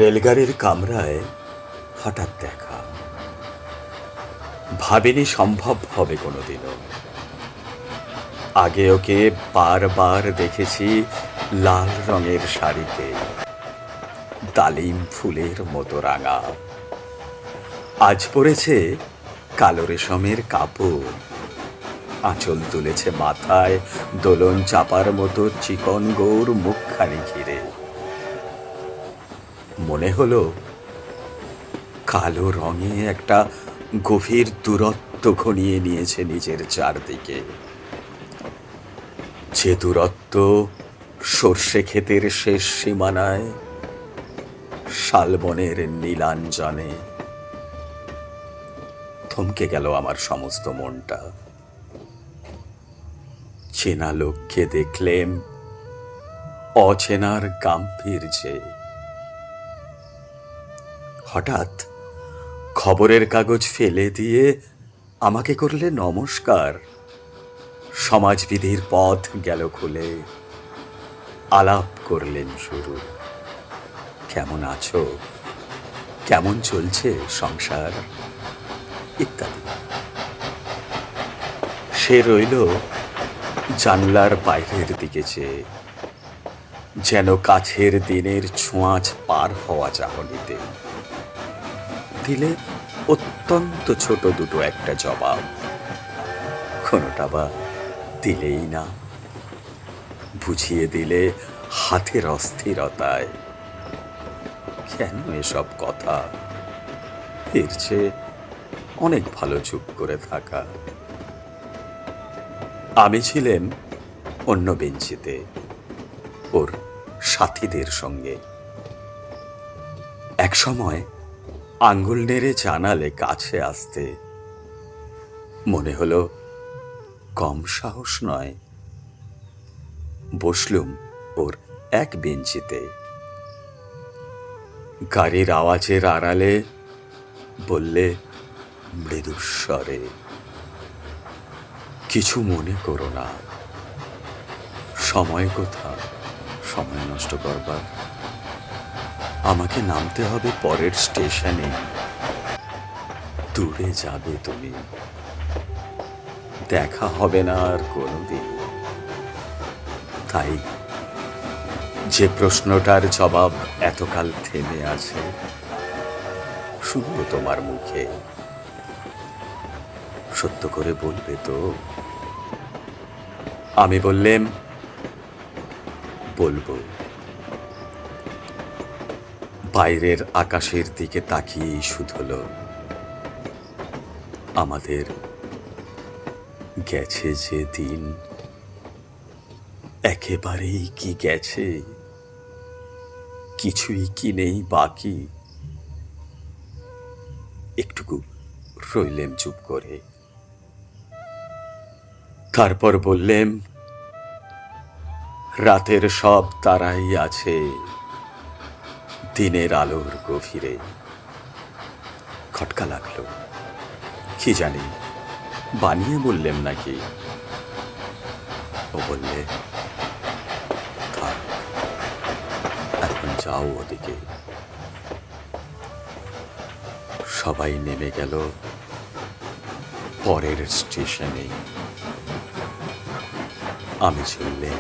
রেলগাড়ির কামরায় হঠাৎ দেখা, ভাবিনি সম্ভব হবে কোনোদিনও। আগে ওকে বারবার দেখেছি লাল রঙের শাড়িতে, ডালিম ফুলের মতো রাঙা। আজ পরেছে কালো রেশমের কাপড়, আঁচল তুলেছে মাথায় দোলন চাপার মতো চিকন গৌর মুখখানি ঘিরে। মনে হলো কালো রঙে একটা গভীর দূরত্ব ঘনিয়ে নিয়েছে নিজের চারদিকে, যে দূরত্ব সর্ষে ক্ষেতের শেষ সীমানায়, শালবনের নীলাঞ্জনে। থমকে গেল আমার সমস্ত মনটা। চেনা লোককে দেখলেম অচেনার গাম্ভীর্যে। হঠাৎ খবরের কাগজ ফেলে দিয়ে আমাকে করলে নমস্কার। সমাজবিধির পথ গেল খুলে, আলাপ করলেন শুরু। কেমন আছো, কেমন চলছে সংসার, ইত্যাদি। সে রইল জানলার বাইরের দিকে চেয়ে, যেন কাছের দিনের ছোঁয়াচ পার হওয়া চাহনিতে। দিলে অত্যন্ত ছোট দুটো একটা জবাব, কোনোটা বা দিলেই না। বুঝিয়ে দিলে হাতের অস্থিরতায়। কেন এসব কথা, এর চেয়ে অনেক ভালো চুপ করে থাকা। আমি ছিলেন অন্য বেঞ্চিতে, ওর সাথীদের সঙ্গে। এক সময় আঙ্গুল নেড়ে জানালে কাছে আসতে। মনে হলো কম সাহস নয়। বসলুম ওর এক বেঞ্চিতে। গাড়ির আওয়াজের আড়ালে বললে মৃদুস্বরে, কিছু মনে করো না। সময় কোথা সময় নষ্ট করবার? আমাকে নামতে হবে পরের স্টেশনে। দূরে যাবে তুমি, দেখা হবে না আর কোনোদিন। তাই যে প্রশ্নটার জবাব এতকাল থেমে আছে, শুনবো তোমার মুখে। সত্য করে বলবে তো? আমি বললেম, বলবো। বাইরের আকাশের দিকে তাকিয়েই শুধলো, আমাদের গেছে যে দিন, একেবারেই কি গেছে, কিছুই কি নেই বাকি। একটুকু রইলেম চুপ করে। তারপর বললেম, রাতের সব তারাই আছে দিনের আলোর গভীরে। খটকা লাগলো, কি জানি বানিয়ে বললেম নাকি। ও বললে, থাক, এখন যাও ওদিকে। সবাই নেমে গেল পরের স্টেশনে। আমি চললেম